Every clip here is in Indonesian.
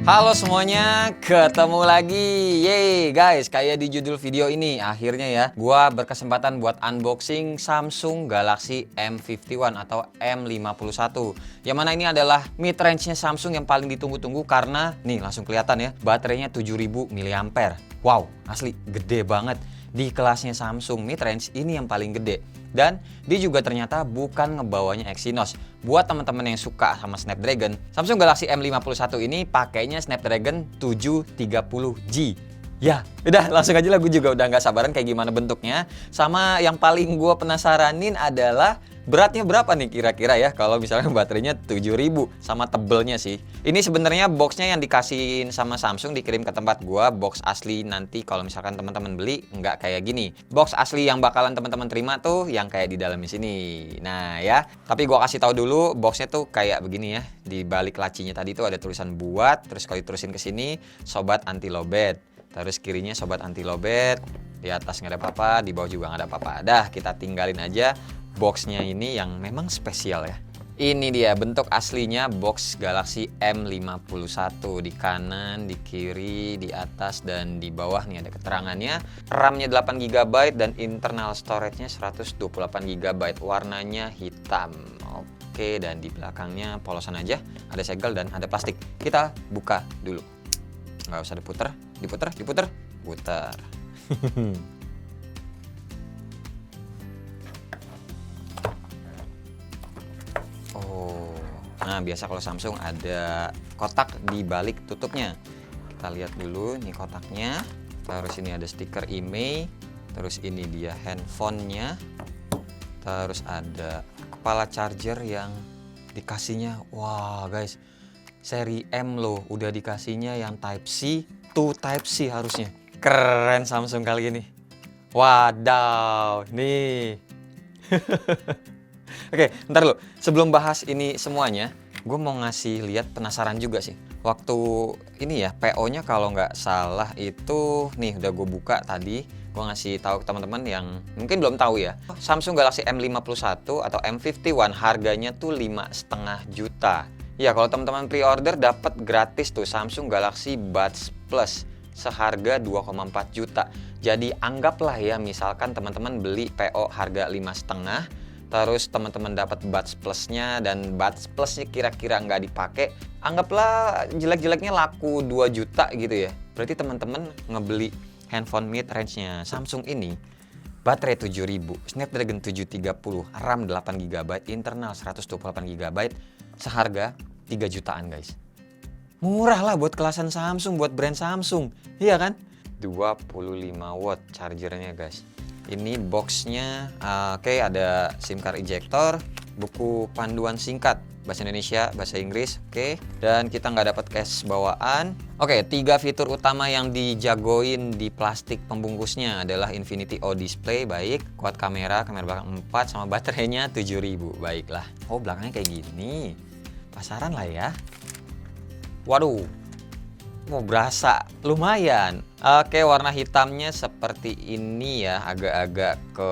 Halo semuanya, ketemu lagi. Yeay guys, kayak di judul video ini, akhirnya ya gua berkesempatan buat unboxing Samsung Galaxy M51 atau M51. Yang mana ini adalah mid range-nya Samsung yang paling ditunggu-tunggu karena nih langsung kelihatan ya, baterainya 7000 mAh. Wow, asli gede banget. Di kelasnya Samsung mid range ini yang paling gede. Dan dia juga ternyata bukan ngebawanya Exynos. Buat teman-teman yang suka sama Snapdragon, Samsung Galaxy M51 ini pakainya Snapdragon 730G. Ya, udah langsung aja lah, gue juga udah nggak sabaran kayak gimana bentuknya. Sama yang paling gue penasaranin adalah beratnya berapa nih kira-kira ya kalau misalnya baterainya 7000 sama tebelnya sih. Ini sebenarnya boxnya yang dikasihin sama Samsung dikirim ke tempat gua, box asli nanti kalau misalkan teman-teman beli nggak kayak gini. Box asli yang bakalan teman-teman terima tuh yang kayak di dalam sini. Nah ya, tapi gua kasih tahu dulu boxnya tuh kayak begini ya. Di balik lacinya tadi tuh ada tulisan buat, terus kalau diterusin ke sini sobat anti lowbat. Terus kirinya sobat anti lowbat, di atas nggak ada apa-apa, di bawah juga nggak ada apa-apa. Dah, kita tinggalin aja boxnya ini yang memang spesial ya. Ini dia bentuk aslinya box Galaxy M51. Di kanan, di kiri, di atas, dan di bawah nih ada keterangannya. RAM-nya 8GB dan internal storage-nya 128GB. Warnanya hitam. Oke, dan di belakangnya polosan aja. Ada segel dan ada plastik. Kita buka dulu. Nggak usah diputer. Putar. Oh, nah biasa kalau Samsung ada kotak di balik tutupnya. Kita lihat dulu nih kotaknya. Terus ini ada stiker IMEI. Terus ini dia handphonenya. Terus ada kepala charger yang dikasihnya. Wah guys, seri M loh, udah dikasihnya yang Type C to Type C harusnya. Keren Samsung kali ini. Wadaw, nih. Oke, ntar lu. Sebelum bahas ini semuanya, gue mau ngasih lihat penasaran juga sih. Waktu ini ya, PO-nya kalau nggak salah itu, nih udah gue buka tadi. Gue ngasih tahu ke teman-teman yang mungkin belum tahu ya. Samsung Galaxy M51 atau M51 harganya tuh 5,5 juta. Ya, kalau teman-teman pre-order dapat gratis tuh Samsung Galaxy Buds Plus seharga 2,4 juta. Jadi anggaplah ya, misalkan teman-teman beli PO harga 5,5, terus teman-teman dapat Buds Plus-nya dan Buds Plus-nya kira-kira nggak dipakai, anggaplah jelek-jeleknya laku 2 juta gitu ya. Berarti teman-teman ngebeli handphone mid range-nya Samsung ini, baterai 7000, Snapdragon 730, RAM 8GB, internal 128GB, seharga 3 jutaan guys. Murah lah buat kelasan Samsung, buat brand Samsung, iya kan? 25 watt chargernya guys. Ini boxnya, oke, ada SIM card ejector, buku panduan singkat bahasa Indonesia, bahasa Inggris, oke. Dan kita nggak dapat case bawaan. Oke, 3 fitur utama yang dijagoin di plastik pembungkusnya adalah Infinity O display, baik, kuat kamera belakang 4, sama baterainya 7000, baiklah. Oh, belakangnya kayak gini, pasaran lah ya. Waduh, mau berasa lumayan. Oke, warna hitamnya seperti ini ya, agak-agak ke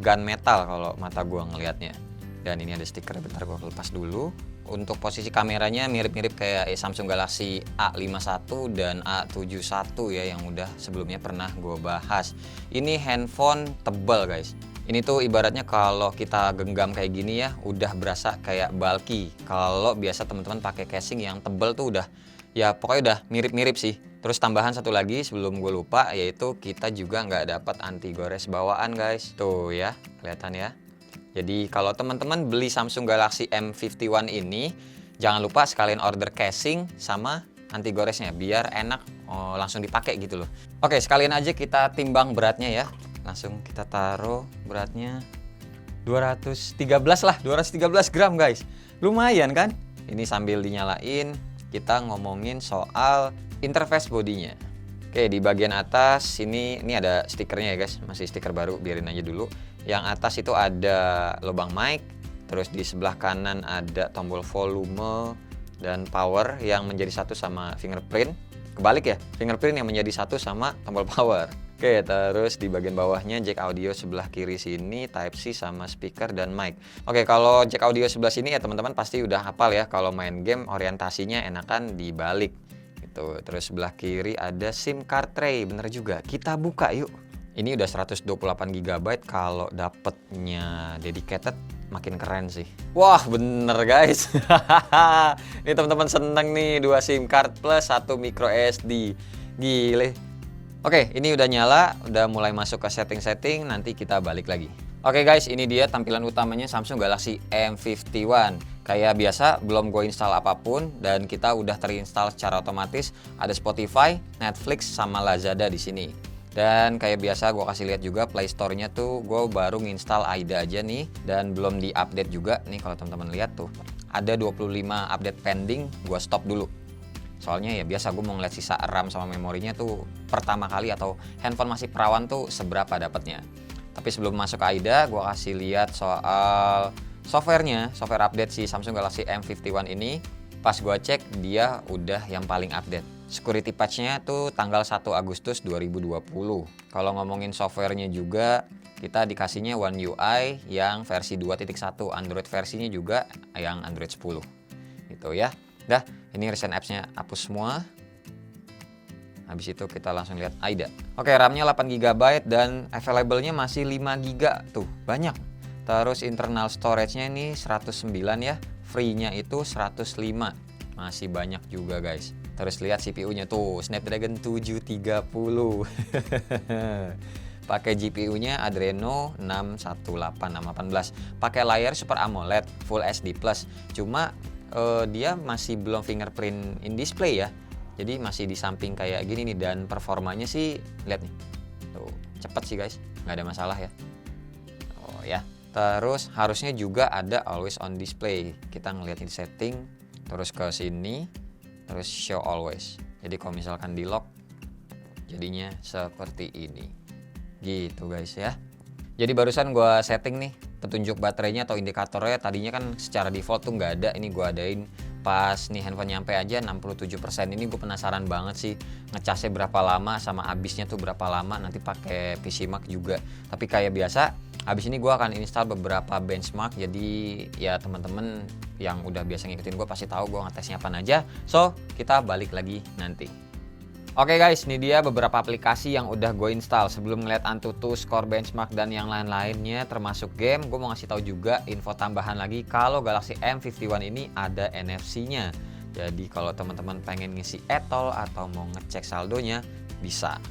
gunmetal kalau mata gua ngelihatnya. Dan ini ada stiker, bentar gua lepas dulu. Untuk posisi kameranya mirip-mirip kayak Samsung Galaxy A51 dan A71 ya, yang udah sebelumnya pernah gua bahas. Ini handphone tebal guys. Ini tuh ibaratnya kalau kita genggam kayak gini ya, udah berasa kayak bulky. Kalau biasa teman-teman pakai casing yang tebal tuh udah, ya pokoknya udah mirip-mirip sih. Terus tambahan satu lagi sebelum gue lupa, yaitu kita juga nggak dapat anti gores bawaan guys. Tuh ya, kelihatan ya. Jadi kalau teman-teman beli Samsung Galaxy M51 ini, jangan lupa sekalian order casing sama anti goresnya, biar enak langsung dipakai gitu loh. Oke, sekalian aja kita timbang beratnya ya. Langsung kita taruh beratnya 213 lah, 213 gram guys. Lumayan kan? Ini sambil dinyalain, kita ngomongin soal interface bodinya. Oke, di bagian atas ini ada stikernya ya guys, masih stiker baru, biarin aja dulu. Yang atas itu ada lubang mic, terus di sebelah kanan ada tombol volume dan power yang menjadi satu sama fingerprint. Kebalik ya, fingerprint yang menjadi satu sama tombol power. Oke, terus di bagian bawahnya jack audio sebelah kiri sini, Type C sama speaker dan mic. Oke, kalau jack audio sebelah sini ya teman-teman pasti udah hafal ya, kalau main game orientasinya enakan dibalik. Gitu. Terus sebelah kiri ada SIM card tray, bener juga. Kita buka yuk. Ini udah 128 GB, kalau dapetnya dedicated makin keren sih. Wah, bener guys. Ini teman-teman seneng nih, 2 SIM card plus 1 micro SD. Gile. Oke, ini udah nyala, udah mulai masuk ke setting-setting, nanti kita balik lagi. Oke guys, ini dia tampilan utamanya Samsung Galaxy M51. Kayak biasa, belum gue install apapun dan kita udah terinstall secara otomatis. Ada Spotify, Netflix, sama Lazada di sini. Dan kayak biasa gue kasih lihat juga Play Store-nya tuh gue baru nginstal AIDA aja nih dan belum di-update juga. Nih kalau teman-teman lihat tuh ada 25 update pending, gue stop dulu. Soalnya ya biasa gue mau ngeliat sisa RAM sama memorinya tuh pertama kali atau handphone masih perawan tuh seberapa dapatnya. Tapi sebelum masuk ke AIDA, gue kasih lihat soal softwarenya, software update si Samsung Galaxy M51 ini. Pas gue cek dia udah yang paling update. Security patch-nya tuh tanggal 1 Agustus 2020. Kalau ngomongin softwarenya juga, kita dikasihnya One UI yang versi 2.1, Android versinya juga yang Android 10. Gitu ya. Dah, ini recent apps-nya hapus semua. Habis itu kita langsung lihat AIDA. Oke, RAM-nya 8 GB dan available-nya masih 5 GB. Tuh, banyak. Terus internal storage-nya ini 109 ya. Free-nya itu 105. Masih banyak juga guys. Terus lihat CPU-nya tuh, Snapdragon 730. Pakai GPU-nya Adreno 618 pakai layar Super AMOLED Full HD+. Cuma dia masih belum fingerprint in display ya. Jadi masih di samping kayak gini nih, dan performanya sih lihat nih. Tuh, cepet sih guys, nggak ada masalah ya. Oh ya. Terus harusnya juga ada always on display. Kita ngeliat di setting, terus ke sini, terus show always. Jadi kalau misalkan di lock, jadinya seperti ini. Gitu guys ya. Jadi barusan gue setting nih petunjuk baterainya atau indikatornya, tadinya kan secara default tuh nggak ada. Ini gue adain pas nih handphone nyampe aja 67%. Ini gue penasaran banget sih ngecasnya berapa lama sama habisnya tuh berapa lama. Nanti pakai PC Mark juga. Tapi kayak biasa, habis ini gue akan install beberapa benchmark. Jadi ya teman-teman yang udah biasa ngikutin gue pasti tahu gue ngetesnya apa aja. So kita balik lagi nanti. Oke guys, ini dia beberapa aplikasi yang udah gue install. Sebelum ngeliat Antutu, Score, Benchmark, dan yang lain-lainnya termasuk game, gue mau ngasih tahu juga info tambahan lagi kalau Galaxy M51 ini ada NFC-nya. Jadi kalau teman-teman pengen ngisi e-tol atau mau ngecek saldonya, bisa.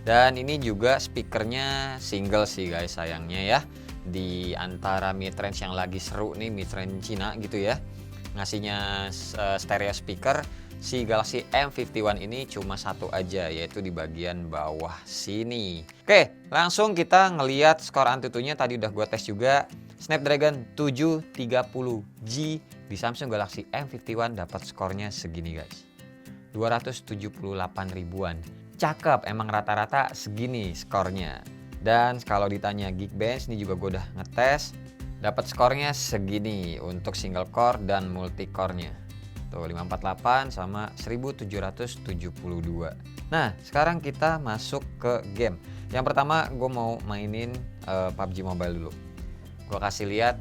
Dan ini juga speakernya single sih guys, sayangnya ya. Di antara midrange yang lagi seru nih, midrange Cina gitu ya, ngasihnya stereo speaker. Si Galaxy M51 ini cuma satu aja, yaitu di bagian bawah sini. Oke, langsung kita ngeliat skor Antutunya. Tadi udah gue tes juga. Snapdragon 730G di Samsung Galaxy M51 dapat skornya segini guys, 278 ribuan. Cakep, emang rata-rata segini skornya. Dan kalau ditanya Geekbench, ini juga gue udah ngetes, dapat skornya segini untuk single core dan multi core-nya. Tuh 548 sama 1772. Nah sekarang kita masuk ke game. Yang pertama gue mau mainin PUBG Mobile dulu. Gue kasih lihat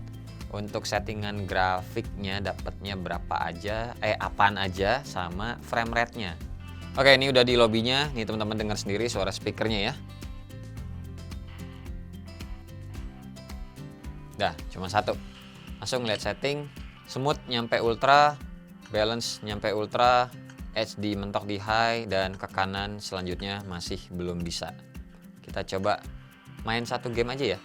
untuk settingan grafiknya dapatnya berapa aja, apaan aja, sama frame rate-nya. Oke, ini udah di lobbynya. Nih teman-teman dengar sendiri suara speakernya ya. Dah cuma satu. Langsung lihat setting, smooth nyampe ultra, balance nyampe ultra, HD mentok di high, dan ke kanan selanjutnya masih belum bisa. Kita coba main satu game aja ya.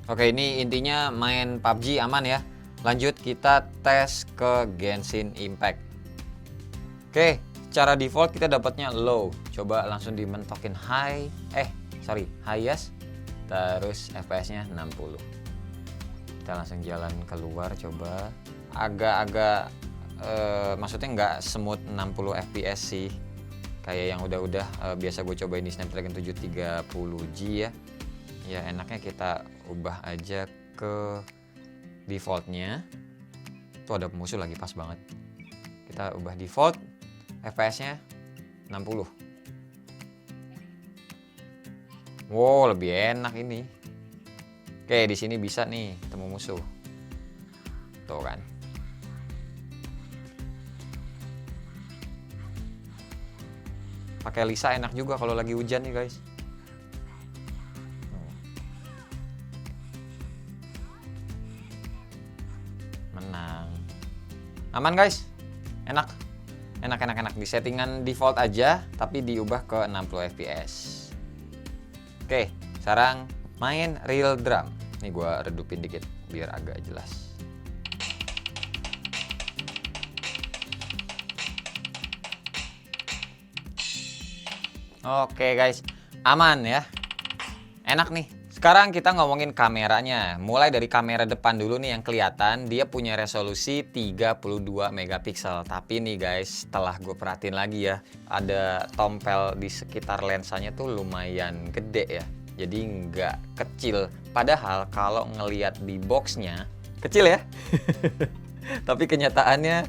Oke, ini intinya main PUBG aman ya. Lanjut kita tes ke Genshin Impact. Oke, secara default kita dapatnya low. Coba langsung dimentokin highest. Terus FPS-nya 60. Kita langsung jalan keluar coba. Agak-agak maksudnya nggak smooth 60 FPS sih. kayak yang udah biasa gue cobain di Snapdragon 730G ya. Ya enaknya kita ubah aja ke defaultnya. Tuh ada musuh lagi, pas banget. Kita ubah default, FPS-nya 60. Wow, lebih enak ini. Oke, di sini bisa nih ketemu musuh. Tuh kan. Pakai Lisa enak juga kalau lagi hujan nih, guys. Menang. Aman, guys. Enak. Enak. Di settingan default aja, tapi diubah ke 60 fps. Oke, sekarang main real drum. Nih gua redupin dikit biar agak jelas. Oke guys, aman ya. Enak nih. Sekarang kita ngomongin kameranya. Mulai dari kamera depan dulu nih yang kelihatan. Dia punya resolusi 32 megapiksel. Tapi nih guys, setelah gue perhatiin lagi ya, ada tompel di sekitar lensanya tuh lumayan gede ya. Jadi nggak kecil. Padahal kalau ngelihat di boxnya, kecil ya. Tapi kenyataannya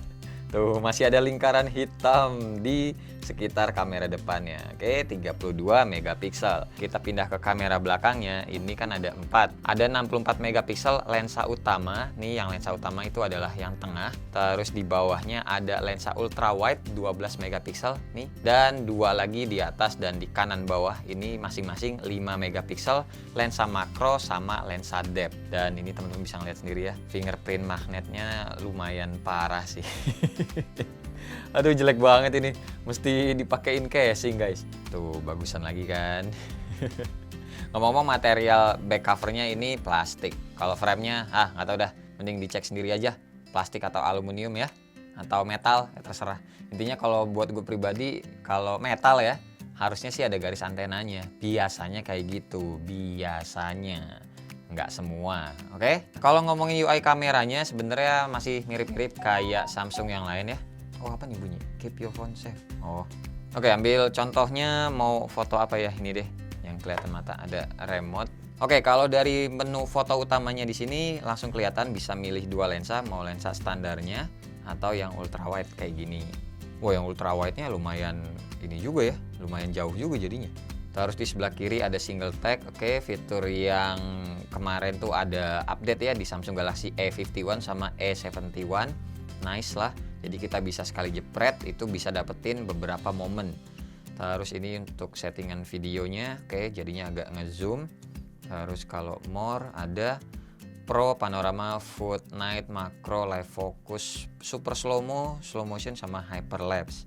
tuh masih ada lingkaran hitam di sekitar kamera depannya. Oke, 32 megapiksel. Kita pindah ke kamera belakangnya. Ini kan ada 4. Ada 64 megapiksel lensa utama. Nih yang lensa utama itu adalah yang tengah. Terus di bawahnya ada lensa ultra wide 12 megapiksel nih, dan 2 lagi di atas dan di kanan bawah. Ini masing-masing 5 megapiksel lensa makro sama lensa depth. Dan ini teman-teman bisa ngeliat sendiri ya. Fingerprint magnetnya lumayan parah sih. Aduh, jelek banget ini. Mesti dipakein casing, guys. Tuh, bagusan lagi kan. Ngomong-ngomong, material back covernya ini plastik. Kalau framenya, nggak tahu dah. Mending dicek sendiri aja. Plastik atau aluminium ya. Atau metal, ya terserah. Intinya kalau buat gue pribadi, kalau metal ya, harusnya sih ada garis antenanya. Biasanya kayak gitu. Biasanya. Nggak semua, oke? Kalau ngomongin UI kameranya, sebenarnya masih mirip-mirip kayak Samsung yang lain ya. Oh, apa nih bunyi? Keep your phone safe. Oh, oke, ambil contohnya mau foto apa ya? Ini deh, yang kelihatan mata ada remote. Oke, kalau dari menu foto utamanya di sini langsung kelihatan bisa milih 2 lensa, mau lensa standarnya atau yang ultra wide kayak gini. Wah, yang ultra wide-nya lumayan ini juga ya, lumayan jauh juga jadinya. Terus di sebelah kiri ada single tag. Oke, fitur yang kemarin tuh ada update ya di Samsung Galaxy A51 sama A71. Nice lah. Jadi kita bisa sekali jepret itu bisa dapetin beberapa momen. Terus ini untuk settingan videonya. Oke, jadinya agak ngezoom. Terus kalau more ada Pro, panorama, food, night, macro, live focus, super slow motion sama hyperlapse.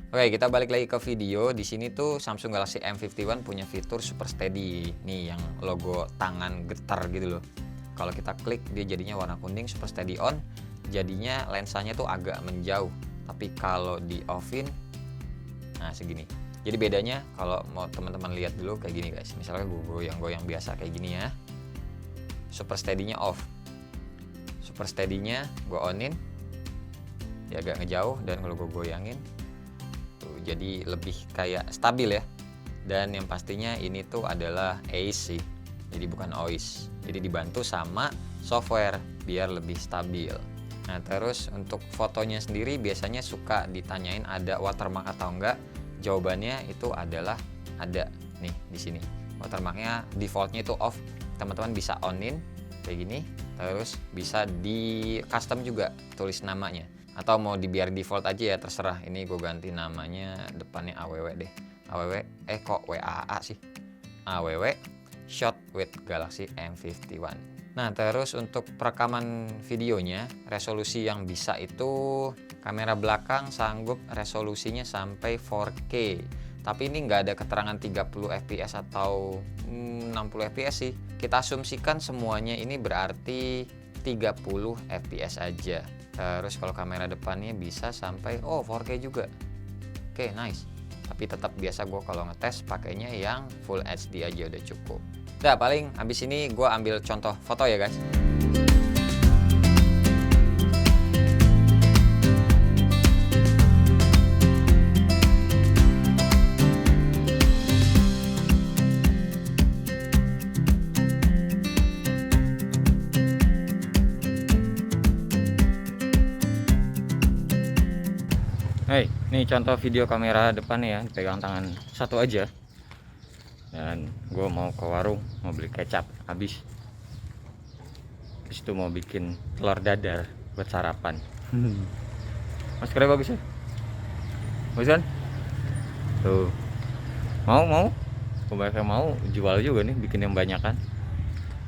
Oke, kita balik lagi ke video. Di sini tuh Samsung Galaxy M51 punya fitur super steady. Nih yang logo tangan getar gitu loh. Kalau kita klik dia jadinya warna kuning, super steady on. Jadinya lensanya tuh agak menjauh. Tapi kalau di offin, nah segini. Jadi bedanya kalau mau teman-teman lihat dulu kayak gini guys. Misalnya gue goyang-goyang biasa kayak gini ya. Super steady-nya off. Super steady-nya gue onin. Dia agak ngejauh, dan kalau gue goyangin jadi lebih kayak stabil ya. Dan yang pastinya ini tuh adalah AC, jadi bukan OIS. Jadi dibantu sama software biar lebih stabil. Nah, terus untuk fotonya sendiri biasanya suka ditanyain ada watermark atau enggak. Jawabannya itu adalah ada nih di sini. Watermarknya defaultnya itu off. Teman-teman bisa onin kayak gini. Terus bisa di custom juga tulis namanya. Atau mau dibiar default aja ya, terserah. Ini gue ganti namanya, depannya AWW deh. AWW, kok WAA sih? AWW Shot with Galaxy M51. Nah, terus untuk perekaman videonya, resolusi yang bisa itu kamera belakang sanggup resolusinya sampai 4K. Tapi ini nggak ada keterangan 30 fps atau 60 fps sih. Kita asumsikan semuanya ini berarti 30 fps aja. Terus kalau kamera depannya bisa sampai 4K juga. Oke, nice. Tapi tetap biasa gue kalau ngetes pakainya yang Full HD aja udah cukup. Nah, paling habis ini gue ambil contoh foto ya guys. Nih contoh video kamera depan ya, pegang tangan satu aja. Dan gue mau ke warung, mau beli kecap habis. Terus itu mau bikin telur dadar buat sarapan. Maskernya bagus ya? Bagus kan? Tuh. Mau? Kebanyakan mau, jual juga nih, bikin yang banyak kan.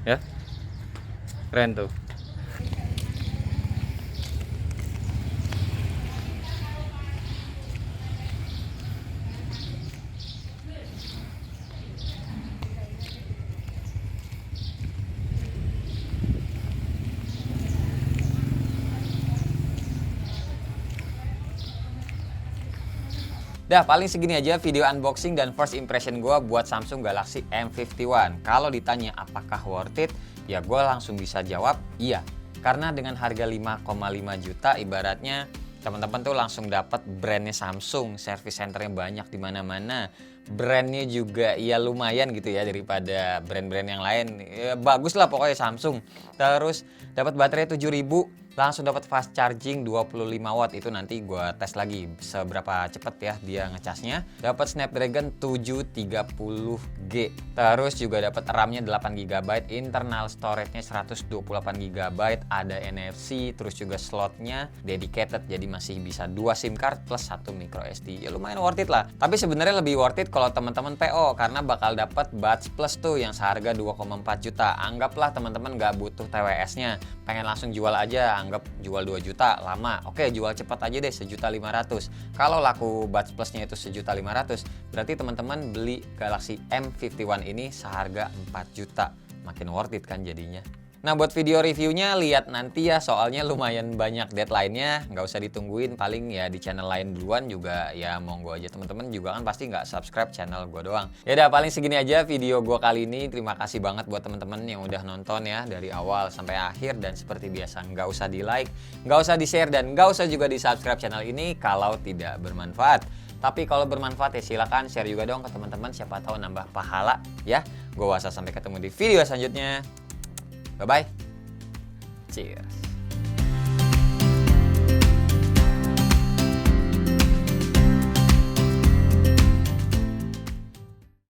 Ya? Keren tuh. Dah, paling segini aja video unboxing dan first impression gue buat Samsung Galaxy M51. Kalau ditanya apakah worth it, ya gue langsung bisa jawab iya. Karena dengan harga 5,5 juta ibaratnya teman-teman tuh langsung dapat brandnya Samsung, service centernya banyak di mana-mana. Brandnya juga ya lumayan gitu ya daripada brand-brand yang lain. Ya, bagus lah pokoknya Samsung. Terus dapat baterai 7000. Langsung dapat fast charging 25 watt. Itu nanti gue tes lagi seberapa cepet ya dia ngecasnya. Dapat Snapdragon 730G. Terus juga dapat RAM-nya 8GB, internal storage-nya 128GB, ada NFC, terus juga slotnya dedicated, jadi masih bisa 2 SIM card plus 1 micro SD. Ya lumayan worth it lah. Tapi sebenarnya lebih worth it kalau teman-teman PO karena bakal dapat Buds Plus tuh yang seharga 2,4 juta. Anggaplah teman-teman nggak butuh TWS-nya, pengen langsung jual aja, anggap jual 2 juta lama. Oke, jual cepat aja deh 1.500.000. Kalau laku Buds Plus-nya itu 1.500.000, berarti teman-teman beli Galaxy M51 ini seharga 4 juta. Makin worth it kan jadinya. Nah, buat video reviewnya lihat nanti ya, soalnya lumayan banyak deadline-nya, nggak usah ditungguin, paling ya di channel lain duluan juga ya monggo aja. Teman-teman juga kan pasti nggak subscribe channel gue doang. Ya udah, paling segini aja video gue kali ini. Terima kasih banget buat teman-teman yang udah nonton ya dari awal sampai akhir, dan seperti biasa nggak usah di like, nggak usah di share, dan nggak usah juga di subscribe channel ini kalau tidak bermanfaat. Tapi kalau bermanfaat ya silakan share juga dong ke teman-teman, siapa tahu nambah pahala ya. Gue Wasa, sampai ketemu di video selanjutnya. Bye-bye. Cheers.